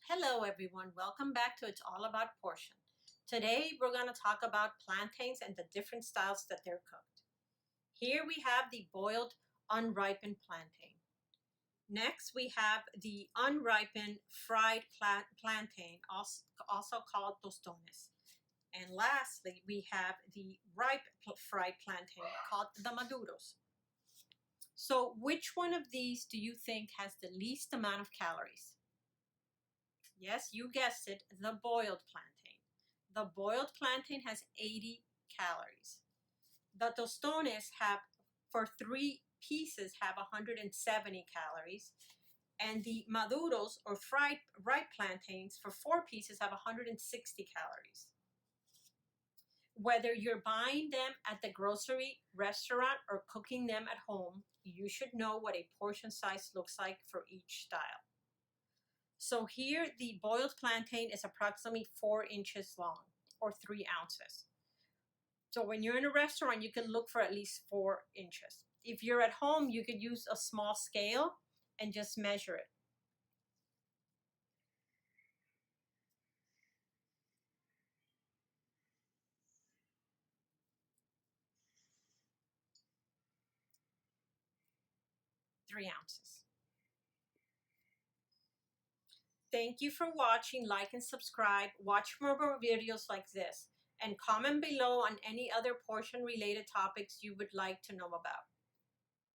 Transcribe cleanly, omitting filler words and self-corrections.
Hello everyone, welcome back to It's All About Portion. Today we're going to talk about plantains and the different styles that they're cooked. Here we have the boiled unripened plantain. Next we have the unripened fried plantain, also called tostones. And lastly we have the ripe fried plantain called the maduros. So which one of these do you think has the least amount of calories? Yes, you guessed it, the boiled plantain. The boiled plantain has 80 calories. The tostones have, for 3 pieces, have 170 calories. And the maduros, or fried ripe plantains, for 4 pieces have 160 calories. Whether you're buying them at the grocery restaurant or cooking them at home, you should know what a portion size looks like for each style. So here the boiled plantain is approximately 4 inches long, or 3 ounces. So when you're in a restaurant, you can look for at least 4 inches. If you're at home, you could use a small scale and just measure it. Three ounces. Thank you for watching. Like and subscribe. Watch more videos like this. And comment below on any other portion related topics you would like to know about.